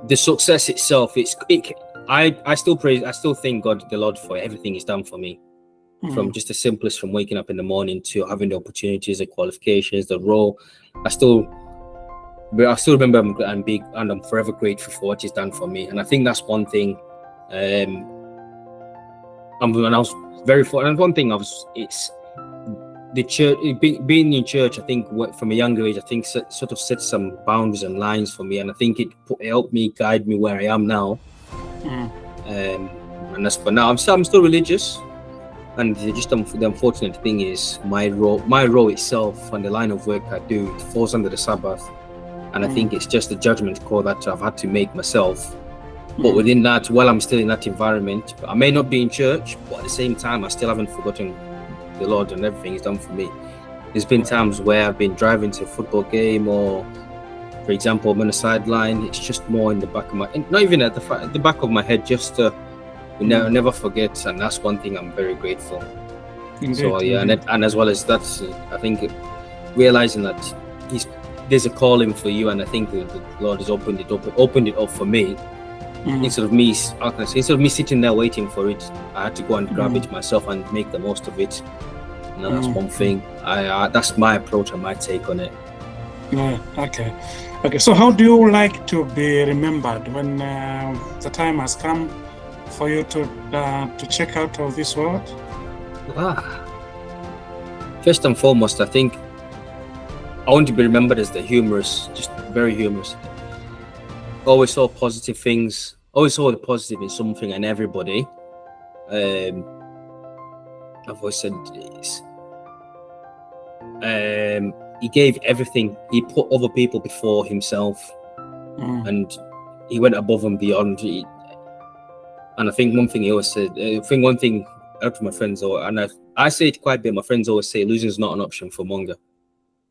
the success itself, I still thank God the Lord for everything He's done for me. From just the simplest, from waking up in the morning to having the opportunities, the qualifications, the role. I still remember I'm forever grateful for what He's done for me. And I think that's one thing. And I was very fortunate. And one thing it's the church, being in church. I think from a younger age, I think sort of set some boundaries and lines for me, and I think it helped me guide me where I am now. And that's for now. I'm still religious, and just the unfortunate thing is my role itself and the line of work I do, it falls under the Sabbath, and I think it's just a judgment call that I've had to make myself. But within that, while I'm still in that environment, I may not be in church, but at the same time, I still haven't forgotten the Lord and everything He's done for me. There's been times where I've been driving to a football game, or, for example, I'm on the sideline. It's just more in the back of my, not even at the back of my head, just to never forget. And that's one thing I'm very grateful. Indeed, so yeah, and as well as that, I think realizing that there's a calling for you, and I think the Lord has opened it up for me. Instead of me sitting there waiting for it, I had to go and grab it myself and make the most of it. And that's one thing. That's my approach and my take on it. Yeah. Okay. So how do you like to be remembered when the time has come for you to check out of this world? First and foremost, I think I want to be remembered as the humorous, just very humorous. Always saw positive things. Always saw the positive in something and everybody. I've always said this. he gave everything. He put other people before himself, and he went above and beyond. And I think one thing he always said, one thing out to my friends, and I say it quite a bit. My friends always say, losing is not an option for Monga.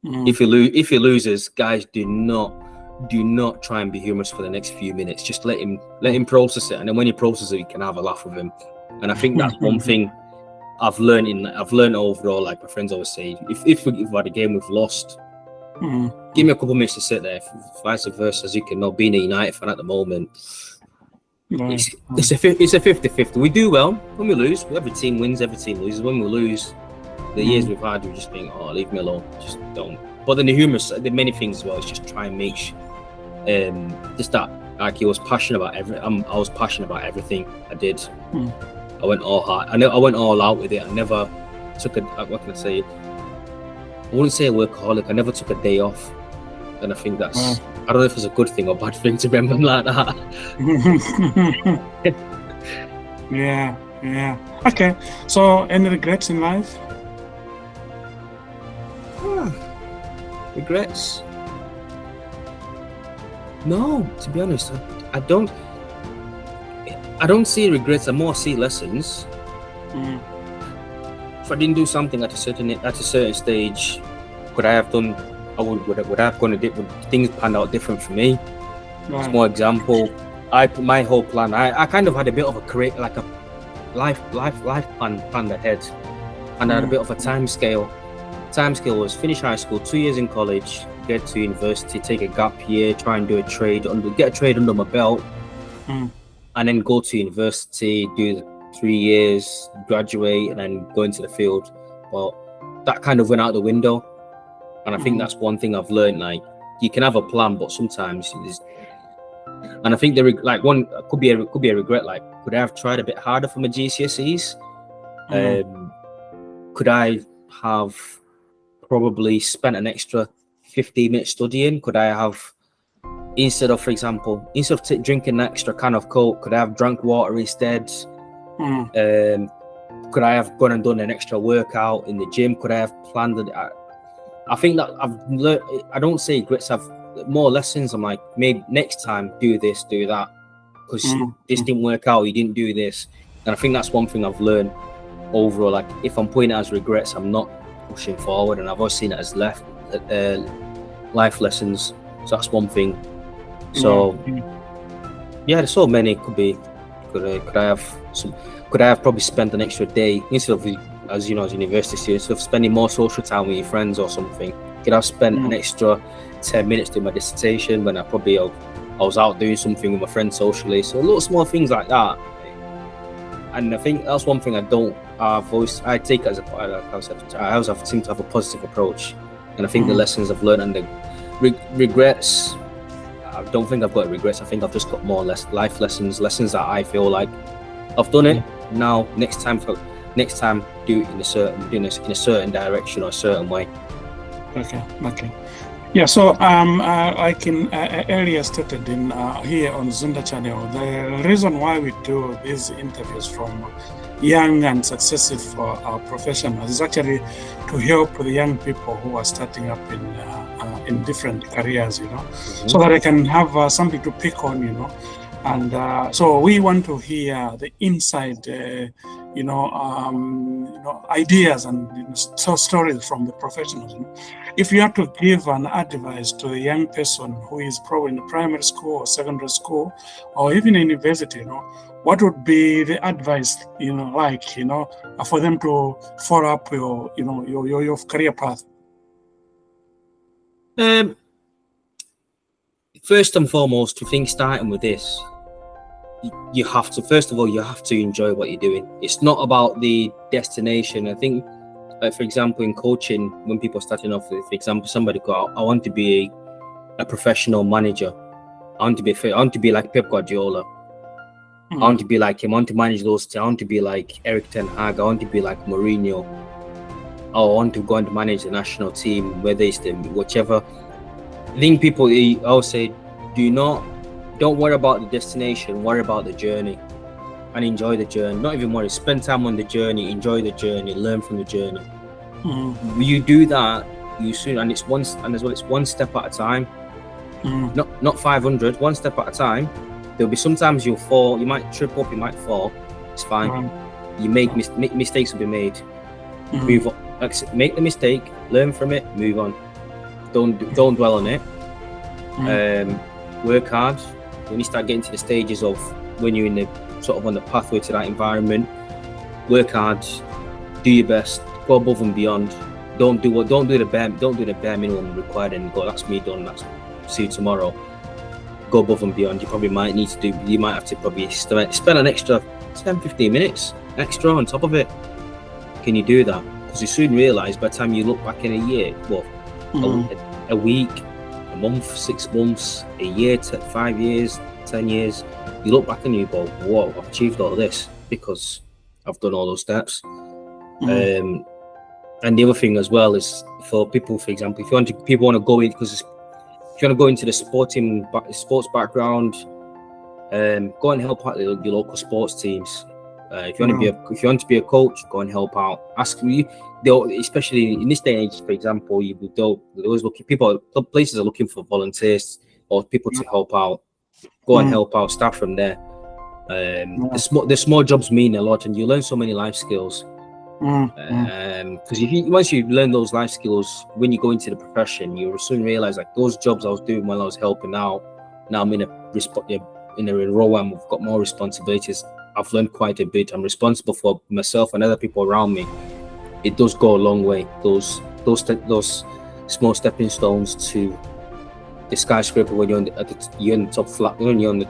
If he loses, guys, do not try and be humorous for the next few minutes. Just let him process it, and then when he processes it, you can have a laugh with him. And I think that's one thing I've learned overall. Like my friends always say, if at a game we've lost, give me a couple minutes to sit there. Vice versa, as you can know, being a United fan at the moment, it's a 50-50. We do well when we lose. Every team wins, every team loses. When we lose, the years we've had, we just think, oh, leave me alone, just don't. But then the humorous, the many things as well is just try and make just that, like, he was passionate about I was passionate about everything I did. I went all hard. I went all out with it. I never took what can I say? I wouldn't say a workaholic. I never took a day off. And I think that's, I don't know if it's a good thing or bad thing to remember like that. Yeah. Okay. So, any regrets in life? Regrets? No, to be honest, I don't see regrets. I more see lessons. If I didn't do something at a certain stage, could I have done? Would I have gone would things pan out different for me? Small example. My whole plan. I kind of had a bit of a like a life plan planned ahead, and I had a bit of a time scale. Time scale was finish high school, 2 years in college, get to university, take a gap year, try and do a trade, get a trade under my belt, and then go to university, do the 3 years, graduate, and then go into the field. Well, that kind of went out the window, and I think that's one thing I've learned. Like, you can have a plan, but sometimes it is. And I think one could be a regret. Like, could I have tried a bit harder for my GCSEs? Could I have probably spent an extra 15 minutes studying? Could I have, instead of drinking an extra can of Coke, could I have drank water instead? Could I have gone and done an extra workout in the gym? Could I have planned it? I think that I've learned. I don't say regrets. I've more lessons. I'm like, maybe next time do this, do that, because this didn't work out. You didn't do this, and I think that's one thing I've learned overall. Like, if I'm putting it as regrets, I'm not pushing forward, and I've always seen it as life lessons. So that's one thing. So yeah, there's so many. Could I have probably spent an extra day instead of, as you know, as university students, of spending more social time with your friends or something? Could I have spent an extra 10 minutes doing my dissertation when I was out doing something with my friends socially? So little small things like that. And I think that's one thing I take as I always seem to have a positive approach. And I think the lessons I've learned and the regrets, I don't think I've got regrets. I think I've just got more life lessons that I feel like I've done it. Now, next time do it in a certain direction or a certain way. Okay. Yeah, so like in earlier stated in here on Zunda channel, the reason why we do these interviews from young and successive professionals is actually to help the young people who are starting up in different careers, so that they can have something to pick on, and so we want to hear the inside, ideas and stories from the professionals. If you have to give an advice to a young person who is probably in primary school or secondary school or even university, what would be the advice, for them to follow up your career path? First and foremost, I think starting with this, you have to enjoy what you're doing. It's not about the destination. I think, for example, in coaching, when people are starting off, for example, somebody go, I want to be a professional manager. I want to be like Pep Guardiola. I want to be like him. I want to manage those. I want to be like Eric Ten Hag. I want to be like Mourinho. I want to go and manage the national team, whether it's whichever. I think people, I always say, don't worry about the destination, worry about the journey and enjoy the journey. Not even worry, spend time on the journey, enjoy the journey, learn from the journey. You do that, you soon, and it's once, and as well, it's one step at a time. Mm. Not 500, one step at a time. There'll be sometimes you'll fall, you might trip up, you might fall. It's fine. You make mistakes will be made. Move on. Make the mistake, learn from it, move on. Don't dwell on it. Work hard. When you start getting to the stages of when you're in the sort of on the pathway to that environment, work hard, do your best, go above and beyond. Don't do the bare minimum required and go, that's me done, that's see you tomorrow. Go above and beyond. You might have to probably spend an extra 10-15 minutes extra on top of it. Can you do that? Because you soon realize by the time you look back in a year, a week, a month, 6 months, a year, 5 years, 10 years, you look back and you go, whoa, I've achieved all this because I've done all those steps. And the other thing as well is for people, for example, if people want to go in, because if you want to go into the sports background, go and help out your local sports teams. If you want to be a coach, go and help out. Ask me, especially in this day and age, for example, places are looking for volunteers or people to help out. Go and help out. Start from there. The small jobs mean a lot, and you learn so many life skills. Because once you learn those life skills, when you go into the profession, you will soon realize like those jobs I was doing while I was helping out, now I'm in a role where I've got more responsibilities. I've learned quite a bit. I'm responsible for myself and other people around me. It does go a long way. Those small stepping stones to the skyscraper when you're on the top flat, when you're on the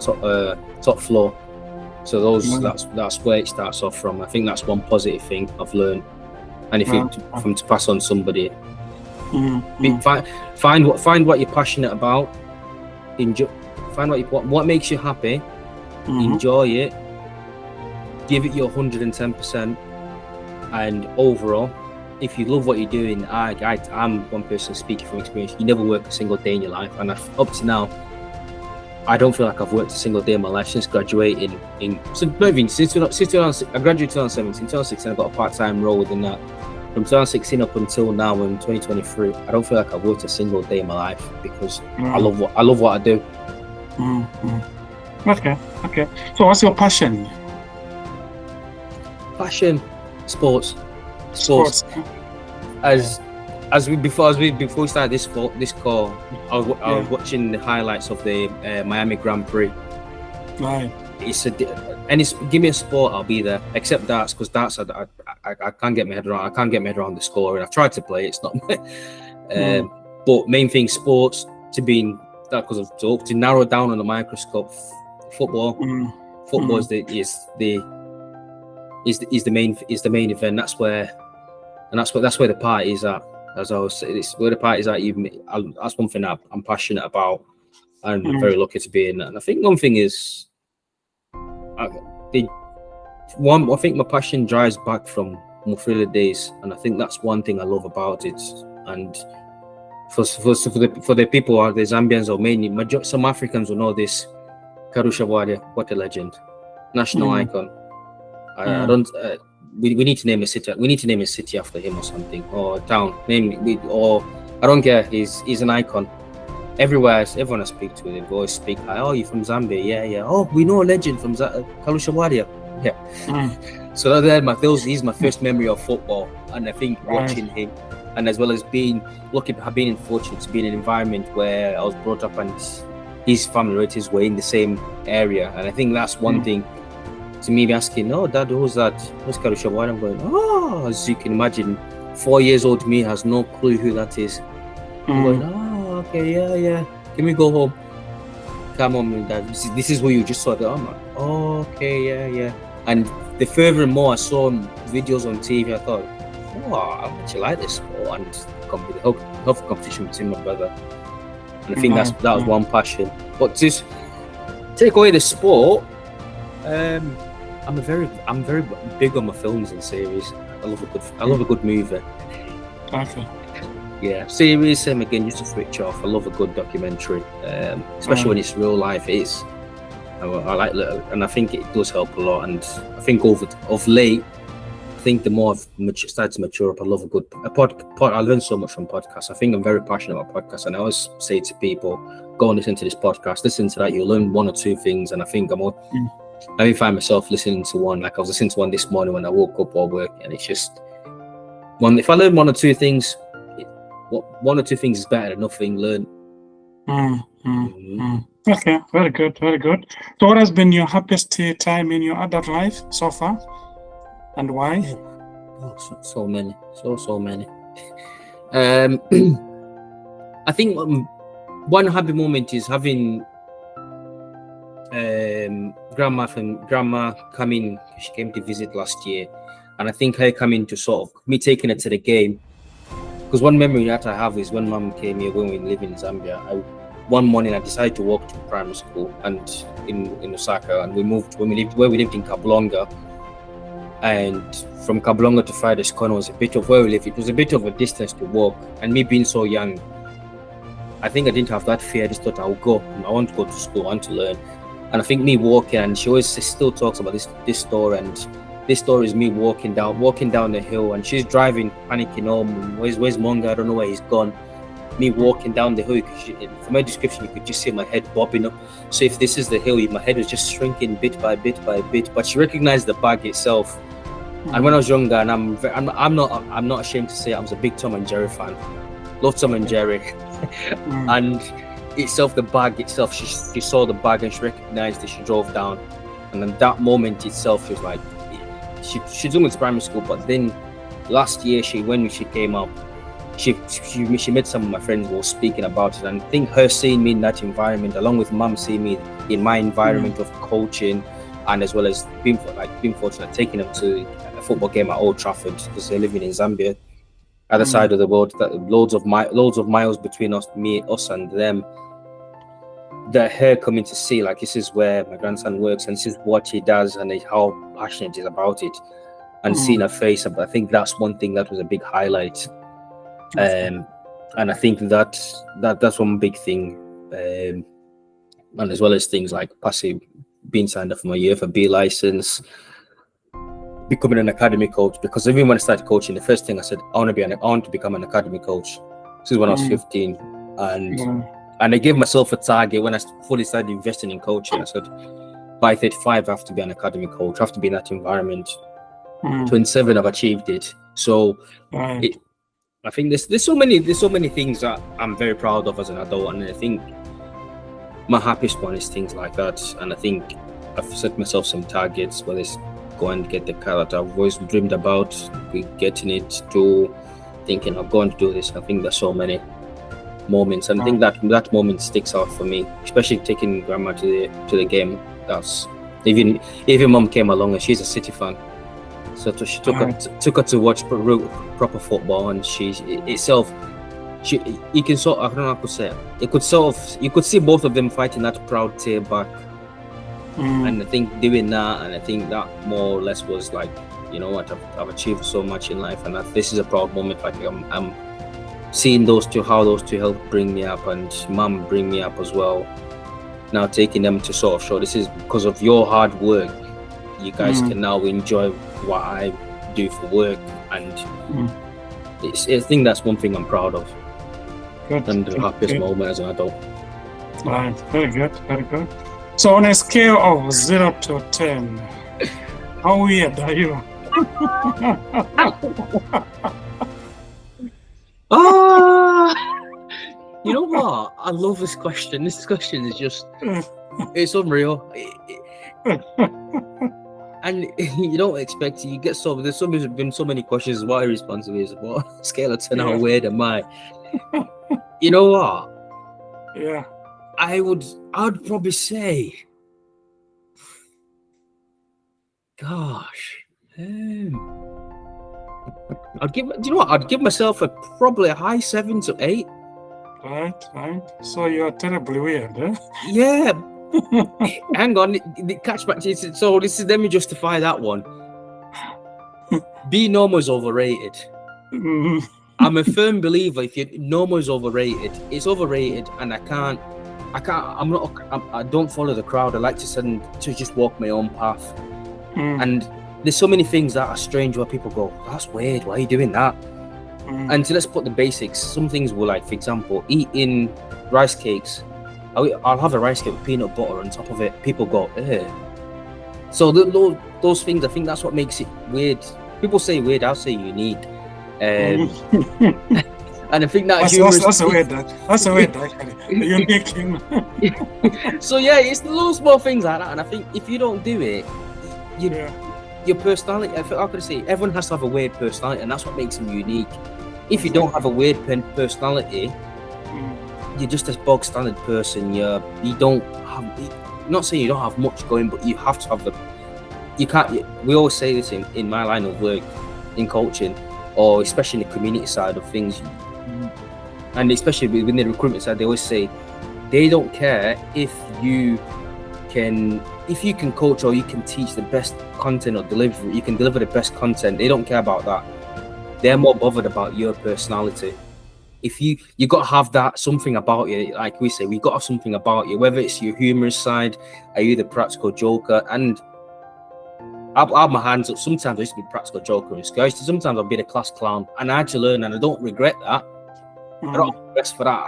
top floor. So that's where it starts off from. I think that's one positive thing I've learned, and if you to pass on somebody, find what you're passionate about. Enjoy. Find what makes you happy. Enjoy it. Give it your 110%. And overall, if you love what you're doing, I'm one person speaking from experience. You never work a single day in your life, and up to now, I don't feel like I've worked a single day in my life since graduating. I graduated in 2017, 2016, I got a part-time role within that. From 2016 up until now in 2023, I don't feel like I've worked a single day in my life because I love what I do. Okay. So what's your passion? Passion, sports. Before we started this call, I was watching the highlights of the Miami Grand Prix. Right. Give me a sport, I'll be there. Except darts, because darts I can't get my head around. I can't get my head around the score, and I've tried to play. It's not. But main thing, sports to narrow down on the microscope. Football. Football is the main event. That's where the party is at. As I was saying, it's where the party is at. That's one thing that I'm passionate about, and I'm very lucky to be in that. And I think one thing is, I think my passion drives back from Mufrila days, and I think that's one thing I love about it. And for the people, the Zambians or mainly some Africans will know this. Karusha Wadia, what a legend, national icon. We need to name a city. We need to name a city after him or something, or a town. I don't care. He's an icon. Everyone I speak to, they always speak. Oh, you're from Zambia? Yeah. Oh, we know a legend from Kalusha Wadia. Yeah. So he's my first memory of football, and I think watching him, and as well as being fortunate to be in an environment where I was brought up, and his family relatives were in the same area, and I think that's one thing. To me, asking, "Oh, Dad, who's that? Who's Karusha Wadia?" I'm going, "Oh," as you can imagine, 4 years old me has no clue who that is. I'm going, "Oh, okay, yeah. Can we go home?" Come on, Dad. This is where you just saw the armor. Oh, okay, yeah. And the further and more I saw videos on TV, I thought, "Oh, I actually like this sport," and the health competition between my brother. And I think that was one passion. But to take away the sport, I'm very big on my films and series. I love a good movie. Okay. Yeah, series, same again, just to switch off. I love a good documentary, especially when it's real life. It is. I like, and I think it does help a lot. And I think of late, think the more I've started to mature up, I love a pod. I learn so much from podcasts. I think I'm very passionate about podcasts, and I always say to people, go and listen to this podcast, listen to that, you'll learn one or two things. And I think I find myself listening to one, like I was listening to one this morning when I woke up while working, and it's just if I learn one or two things, one or two things is better than nothing learned. Okay, very good, very good. So what has been your happiest time in your adult life so far, and why? So many. I think one happy moment is having grandma coming. She came to visit last year, and I think her coming to sort of me taking her to the game. Because one memory that I have is when Mum came here when we lived in Zambia. One morning I decided to walk to primary school and in Osaka, and we moved where we lived in Kablonga. And from Kablonga to Fridays Corner was a bit of where we lived. It was a bit of a distance to walk, and me being so young, I think I didn't have that fear. I just thought I'll go. I want to go to school. I want to learn. And I think me walking, and she always still talks about this story, and this story is me walking down the hill, and she's driving, panicking home. Where's Monga? I don't know where he's gone. Me walking down the hill, from my description, you could just see my head bobbing up. So if this is the hill, my head was just shrinking bit by bit by bit. But she recognized the bag itself. And when I was younger, and I'm not ashamed to say I was a big Tom and Jerry fan. Love Tom and Jerry. And the bag itself, she saw the bag and she recognized it. She drove down, and then that moment itself, she was like, she's doing primary school. But then last year, when she came up, she met some of my friends who were speaking about it, and I think her seeing me in that environment, along with Mum seeing me in my environment of coaching, and as well as being fortunate taking them to a football game at Old Trafford because they're living in Zambia, other side of the world, loads of miles between us and them. That her coming to see, like, this is where my grandson works and this is what he does and how passionate he is about it, and seeing her face, I think that's one thing that was a big highlight. And I think that's one big thing, and as well as things like being signed up for my year for B license, becoming an academy coach. Because even when I started coaching, the first thing I said, I want to become an academy coach. This is when I was 15, and I gave myself a target when I fully started investing in coaching. I said, by 35, I have to be an academy coach. I have to be in that environment. 27, I've achieved it. So I think there's so many things that I'm very proud of as an adult, and I think my happiest one is things like that. And I think I've set myself some targets, whether it's go and get the car that I've always dreamed about, getting it, to thinking I'm going to do this. I think there's so many moments, and I think that moment sticks out for me, especially taking grandma to the game. That's even Mum came along, and she's a City fan. So she took her to watch proper football, and you can sort of, I don't know how to say it. You could see both of them fighting that proud tear back, and I think doing that, and I think that more or less was like, you know what, I've achieved so much in life, and this is a proud moment. Like I'm seeing how those two helped bring me up, and Mum bring me up as well. Now taking them to sort of show this is because of your hard work. You guys can now enjoy what I do for work, and I think that's one thing I'm proud of. Good. And the happiest moment as an adult. Right, very good, very good. So on a scale of 0 to 10, how weird are you? You know what? I love this question. This question is just, it's unreal. And you don't expect it. You get there's been so many questions. What are responsibilities? What scale of 10? How weird am I? You know what? Yeah. I would probably say, gosh, I'd give myself probably a high 7 to 8. Right. So you are terribly weird, eh? Yeah. Hang on, catch back. So let me justify that one. Being normal is overrated. I'm a firm believer. If normal is overrated, it's overrated, and I don't follow the crowd. I like to just walk my own path. And there's so many things that are strange where people go, that's weird, why are you doing that? And so let's put the basics. Some things were like, for example, eating rice cakes. I'll have a rice cake with peanut butter on top of it. People go, eh. So those things, I think that's what makes it weird. People say weird, I'll say unique. And I think that that's a weird. That's a weird, actually. Unique. So yeah, it's the little small things like that. And I think if you don't do it, your personality, how could I say, everyone has to have a weird personality, and that's what makes them unique. If you don't have a weird personality, you're just a bog standard person. You don't have, not saying you don't have much going, but you have to have you can't, we always say this in my line of work, in coaching, or especially in the community side of things, and especially within the recruitment side, they always say they don't care if you can coach or you can teach the best content or you can deliver the best content. They don't care about that. They're more bothered about your personality. If you got to have that something about you, like we say, we got to have something about you, whether it's your humorous side, are you the practical joker? And I'll have my hands up. Sometimes I used to be practical joker in school. Sometimes I'll be the class clown, and I had to learn, and I don't regret that. I don't regress for that.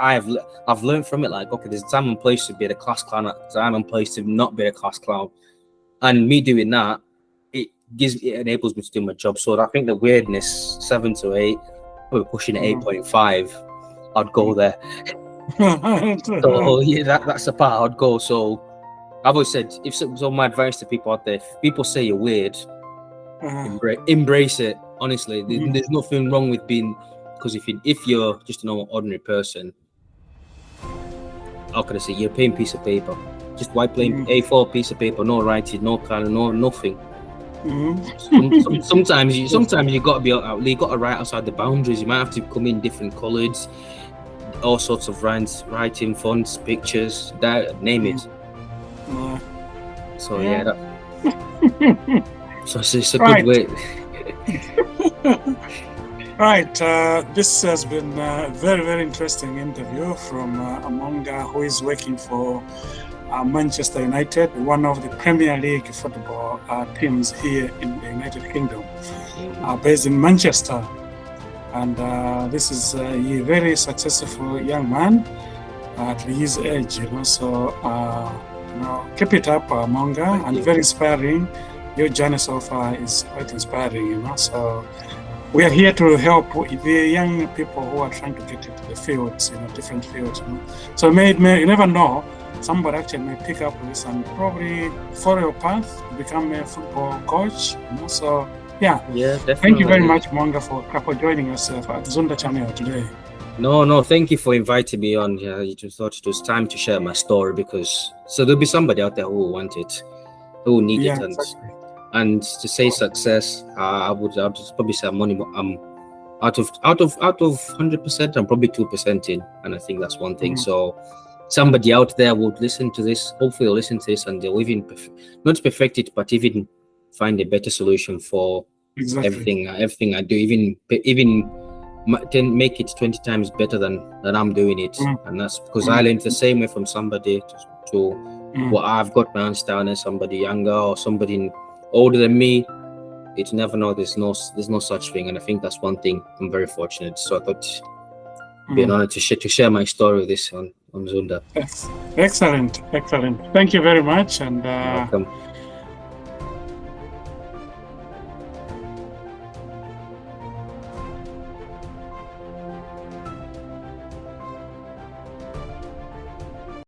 I've learned from it, like, okay, there's a time and place to be the class clown, a time and place to not be a class clown. And me doing that, it enables me to do my job. So I think the weirdness, 7 to 8, we're pushing at 8.5, I'd go there. So yeah, that's the part I'd go. So I've always said, so my advice to people out there, if people say you're weird, embrace it. Honestly, there's nothing wrong with being, because if you're just an ordinary person, how can I say, you're a plain piece of paper, just white plain A4 piece of paper, no writing, no color, no nothing. Sometimes you got to be out. You got to write outside the boundaries. You might have to come in different colors, all sorts of writing, fonts, pictures, name it. So yeah, so it's a good way. Right, this has been a very, very interesting interview from Amonga, who is working for Manchester United, one of the Premier League football teams here in the United Kingdom, based in Manchester. And this is a very successful young man at his age, so keep it up, Amonga, and very inspiring. Your journey so far is quite inspiring, so we are here to help the young people who are trying to get into the fields, different fields. So you never know, somebody actually may pick up this and probably follow your path, become a football coach. So yeah, definitely. Thank you very much, Mwanga, for joining us at Zunda Channel today. No, thank you for inviting me on. Yeah, you just thought it was time to share my story, because there'll be somebody out there who will want it, who will need it, exactly. And to say success, I would just probably say I'm out of 100%, I'm probably 2% in, and I think that's one thing. So somebody out there would listen to this. Hopefully, they'll listen to this and they'll even not perfect it, but even find a better solution for everything I do. Even make it 20 times better than I'm doing it, and that's because I learned the same way from somebody to what I've got my own style, and somebody younger or somebody older than me. It's never know. There's no such thing, and I think that's one thing I'm very fortunate. So I thought it'd be an honor to share my story with this on Zunda. Excellent. Thank you very much, and welcome.